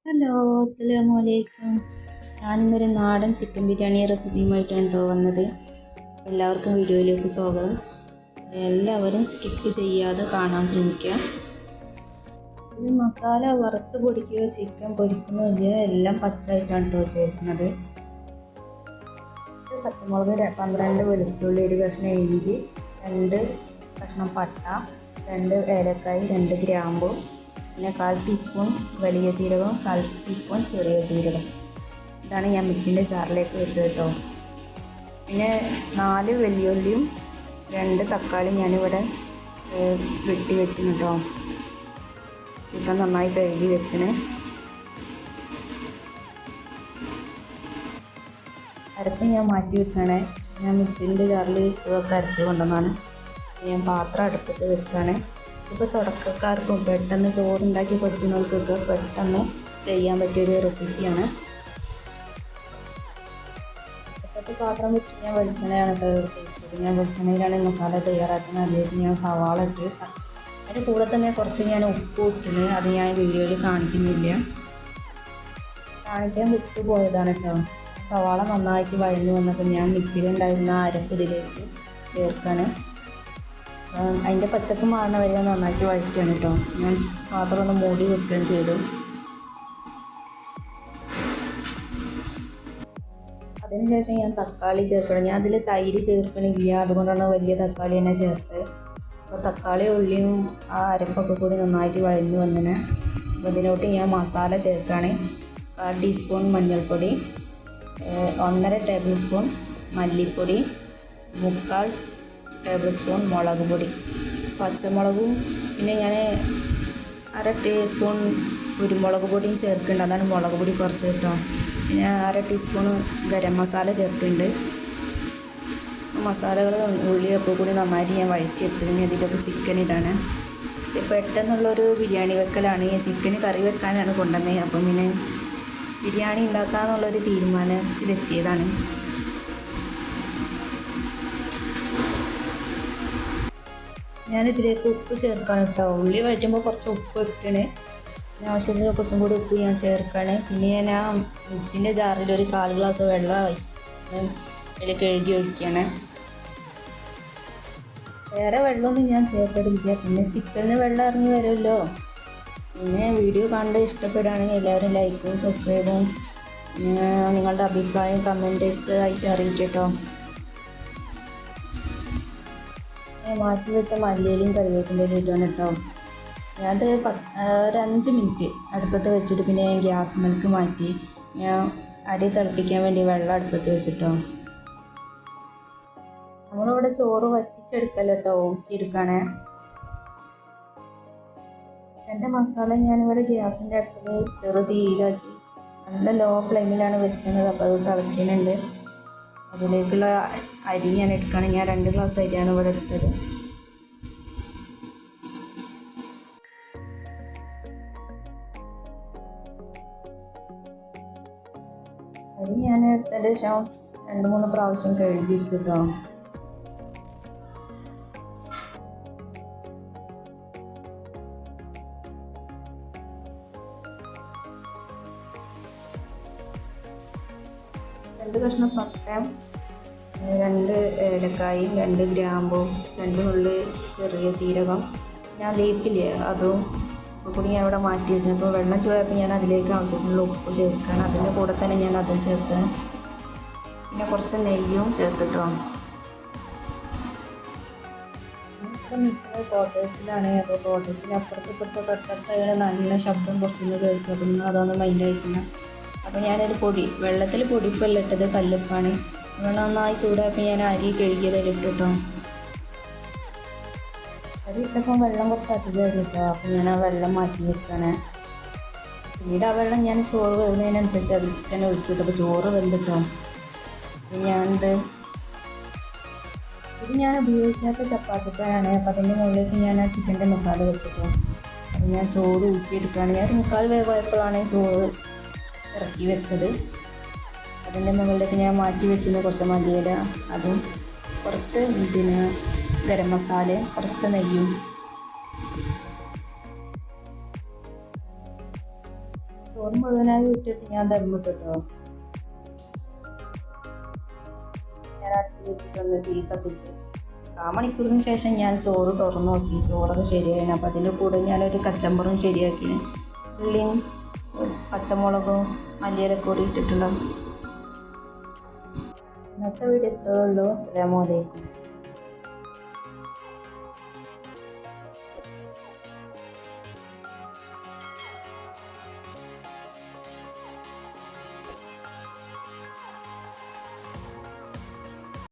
Hello, അസ്സലാമു അലൈക്കും. ഞാനിന്നൊരു നാടൻ ചിക്കൻ ബിരിയാണി റെസിപ്പിയുമായിട്ടാണ് വന്നത്. എല്ലാവർക്കും വീഡിയോയിലേക്ക് സ്വാഗതം. എല്ലാവരും സ്കിപ്പ് ചെയ്യാതെ കാണാൻ ശ്രമിക്കുക. ഇത് മസാല വറുത്ത് പൊടിക്കുകയോ ചിക്കൻ പൊരിക്കുന്നതോ എല്ലാം പച്ചയായിട്ടാണ് ചേർക്കുന്നത്. പച്ചമുളക് 12 വെളുത്തുള്ളി, 1 കഷ്ണം ഇഞ്ചി, 2 കഷ്ണം പട്ട, 2 ഏലക്കായ്, 2 ഗ്രാമ്പു, പിന്നെ 1/4 ടീസ്പൂൺ വലിയ ജീരകം, 1/4 ടീസ്പൂൺ ചെറിയ ജീരകം. ഇതാണ് ഞാൻ മിക്സിൻ്റെ ജാറിലേക്ക് വെച്ചത് കേട്ടോ. പിന്നെ 4 വെല്ലുള്ളിയും 2 തക്കാളി ഞാനിവിടെ വെട്ടി വെച്ചിന് കേട്ടോ. ചിക്കൻ നന്നായി കഴുകി വെച്ചിന്. അരപ്പ് ഞാൻ മാറ്റി വെക്കണേ. ഞാൻ മിക്സിൻ്റെ ജാറിൽ ഇതൊക്കെ അരച്ച് കൊണ്ടുവന്നാണ്. ഞാൻ പാത്രം അടുപ്പത്ത് വെക്കുകയാണ്. ഇപ്പോൾ തുടക്കക്കാർക്കും പെട്ടെന്ന് ചോറുണ്ടാക്കി പഠിക്കുന്നവർക്കൊക്കെ പെട്ടെന്ന് ചെയ്യാൻ പറ്റിയൊരു റെസിപ്പിയാണ്. ഇപ്പോഴത്തെ പാത്രം വെച്ചിട്ട് ഞാൻ വെളിച്ചെണ്ണയാണ് ഉപയോഗിച്ചത്. ഞാൻ വെളിച്ചെണ്ണയിലാണ് മസാല തയ്യാറാക്കുന്നത്. അതിലേക്ക് ഞാൻ സവാള ഇട്ട്, അതിൻ്റെ കൂടെ തന്നെ കുറച്ച് ഞാൻ ഉപ്പ് ഇട്ടിന്. അത് ഞാൻ വീഡിയോയിൽ കാണിക്കുന്നില്ല, കാണിക്കാൻ വിട്ടുപോയതാണ് കേട്ടോ. സവാള നന്നായിട്ട് വഴഞ്ഞു വന്നപ്പോൾ ഞാൻ മിക്സിയിലുണ്ടായിരുന്ന അരപ്പ് ഇതിലേക്ക് ചേർക്കാണ്. അതിൻ്റെ പച്ചപ്പ് മാറണ വരെ നന്നാക്കി വഴറ്റുകയാണ് കേട്ടോ. ഞാൻ പാത്രം ഒന്ന് മൂടി വെക്കുകയും ചെയ്തു. അതിനുശേഷം ഞാൻ തക്കാളി ചേർക്കണം. ഞാൻ അതിൽ തൈര് ചേർക്കണില്ല, അതുകൊണ്ടാണ് വലിയ തക്കാളി തന്നെ ചേർത്ത്. അപ്പോൾ തക്കാളി ഉള്ളിയും ആ അരപ്പൊക്കെ കൂടി നന്നായിട്ട് വഴഞ്ഞു വന്നതിന്. അപ്പോൾ ഇതിലോട്ട് ഞാൻ മസാല ചേർക്കുകയാണ്. 1/4 ടീസ്പൂൺ മഞ്ഞൾപ്പൊടി, 1.5 ടേബിൾ സ്പൂൺ മല്ലിപ്പൊടി, 3/4 ടേബിൾ സ്പൂൺ മുളക് പൊടി, പച്ചമുളകും, പിന്നെ ഞാൻ 1/2 ടീസ്പൂൺ കുരുമുളക് പൊടിയും ചേർക്കുന്നുണ്ട്. അതാണ് മുളക് പൊടി കുറച്ച് കേട്ടോ. പിന്നെ 1/2 ടീസ്പൂൺ ഗരം മസാല ചേർക്കുന്നുണ്ട്. മസാലകൾ ഉള്ളിയൊക്കെ കൂടി നന്നായിട്ട് ഞാൻ വഴറ്റിയെടുത്തിട്ട് അതിലൊക്കെ ചിക്കൻ ഇടാണ്. ഇത് പെട്ടെന്നുള്ളൊരു ബിരിയാണി വെക്കലാണ്. ഞാൻ ചിക്കന് കറി വെക്കാനാണ് കൊണ്ടുവന്നത്. അപ്പം പിന്നെ ബിരിയാണി ഉണ്ടാക്കാമെന്നുള്ളൊരു തീരുമാനത്തിലെത്തിയതാണ്. ഞാനിതിലേക്ക് ഉപ്പ് ചേർക്കണം കേട്ടോ. ഉള്ളി വഴറ്റുമ്പോൾ കുറച്ച് ഉപ്പ് ഇട്ടിന്. ആവശ്യത്തിന് കുറച്ചും കൂടി ഉപ്പ് ഞാൻ ചേർക്കാണ്. പിന്നെ ഞാൻ ആ മിക്സിൻ്റെ ജാറിൽ ഒരു 1/4 ഗ്ലാസ് വെള്ളം അതിൽ കഴുകി ഒഴിക്കുകയാണ്. വേറെ വെള്ളമൊന്നും ഞാൻ ചേർത്തിട്ടില്ല. പിന്നെ ചിക്കനിന് വെള്ളം ഇറങ്ങി വരുമല്ലോ. പിന്നെ വീഡിയോ കണ്ട് ഇഷ്ടപ്പെടുകയാണെങ്കിൽ എല്ലാവരും ലൈക്കും സബ്സ്ക്രൈബും നിങ്ങളുടെ അഭിപ്രായം കമൻറ്റൊക്കെ ആയിട്ട് അറിയിക്കും കേട്ടോ. മാറ്റി വെച്ച മല്ലിയിലും കറിവേപ്പിൻ്റെയും ഇട്ടാണ് കേട്ടോ. ഞാനത് ഒരു 5 മിനിറ്റ് അടുപ്പത്ത് വെച്ചിട്ട് പിന്നെ ഞാൻ ഗ്യാസ് മേലേക്ക് മാറ്റി ഞാൻ അരി തിളപ്പിക്കാൻ വേണ്ടി വെള്ളം അടുപ്പത്ത് വെച്ചിട്ടോ. നമ്മളിവിടെ ചോറ് വറ്റിച്ചെടുക്കല്ലോ കേട്ടോ, ഊറ്റിയെടുക്കണേ. എൻ്റെ മസാല ഞാനിവിടെ ഗ്യാസിൻ്റെ അടുപ്പിൽ ചെറുതീയിലാക്കി നല്ല ലോ ഫ്ലെയിമിലാണ് വെച്ചത്. അപ്പോൾ അത് തിളയ്ക്കുന്നുണ്ട്. അതിലേക്കുള്ള അരി ഞാൻ എടുക്കുകയാണ്. ഞാൻ 2 ഗ്ലാസ് അരിയാണ് ഇവിടെ എടുത്തത്. അരി ഞാൻ എടുത്തതിന് ശേഷം 2-3 പ്രാവശ്യം കഴുകി എടുത്തിട്ടോ. രണ്ട് കഷ്ണം പട്ടയും 2 ഏലക്കായും 2 ഗ്രാമ്പും 2 ഉള്ളി ചെറിയ ജീരകം, ഞാൻ ലീഫില്ലേ അതും കൂടി ഞാൻ ഇവിടെ മാറ്റി വെച്ചു. അപ്പോൾ വെള്ളം ചൂടായപ്പോൾ ഞാൻ അതിലേക്ക് ആവശ്യത്തിനുള്ള ഉപ്പ് ചേർക്കണം. അതിൻ്റെ കൂടെ തന്നെ ഞാൻ അതും ചേർത്ത്, പിന്നെ കുറച്ച് നെയ്യും ചേർത്തിട്ടോ. ഇപ്പം നിൽക്കുന്നത് ക്വാർട്ടേഴ്സിലാണ്. അപ്പോൾ ക്വാർട്ടേഴ്സിൽ അപ്പുറത്ത് ഇപ്പുറത്തൊക്കെ അടുത്തടുത്ത് നല്ല ശബ്ദം പുറത്തുനിന്ന് കേൾക്കും. അപ്പം നിങ്ങൾ അതൊന്നും മൈൻഡ് ആയിട്ടില്ല. അപ്പോൾ ഞാനൊരു വെള്ളത്തിൽ പൊടിപ്പല്ല ഇട്ടത്, കല്ലുപ്പാണ്. വെള്ളം നന്നായി ചൂടായപ്പോൾ ഞാൻ അരി കഴുകിയതിലിട്ടു കേട്ടോ. അരി ഇട്ടപ്പോൾ വെള്ളം കുറച്ച് അധികമായിരുന്നു കേട്ടോ. അപ്പോൾ ഞാൻ ആ വെള്ളം മാറ്റി വെക്കുകയാണ്. പിന്നീട് ആ വെള്ളം ഞാൻ ചോറ് വേവുന്നതിനനുസരിച്ച് അതിൽ തന്നെ ഒഴിച്ചു. അപ്പോൾ ചോറ് വെന്തിട്ടോ. ഇത് ഞാൻ ഉപയോഗിക്കാത്ത ചപ്പാത്തിക്കാരാണ്. അപ്പോൾ അതിൻ്റെ മുകളിലേക്ക് ഞാൻ ആ ചിക്കൻ്റെ മസാല വെച്ചിട്ടോ. അപ്പോൾ ഞാൻ ചോറ് ഊറ്റിയെടുക്കുകയാണ്. ഞാൻ 3/4 വേവായപ്പോഴാണ് ചോറ് ഇറക്കി വെച്ചത്. അതിൻ്റെ മുകളിലേക്ക് ഞാൻ മാറ്റി വെച്ചിരുന്ന കുറച്ച് മല്ലിയില, അതും കുറച്ച് പിന്നെ ഗരം മസാലയും കുറച്ച് നെയ്യും ചോറ് മുഴുവനായി ഊറ്റിയിട്ട് ഞാൻ ദമ്മിട്ടു കേട്ടോ. ഞാൻ അടച്ച് വെച്ചിട്ടൊന്ന് തീ കത്തിച്ച് 1/4 മണിക്കൂറിന് ശേഷം ഞാൻ ചോറ് തുറന്നു നോക്കി. ചോറൊക്കെ ശരിയായിരുന്നു. അപ്പോൾ അതിൻ്റെ കൂടെ ഞാനൊരു കച്ചമ്പറും ശരിയാക്കി. ഉള്ളിയും പച്ചമുളകും മല്ലിയിലൊക്കെ കൂടി ഇട്ടിട്ടുള്ള. ഇന്നത്തെ വീഡിയോ ഇത്രയേ ഉള്ളൂ. അസ്സലാമു അലൈക്കും.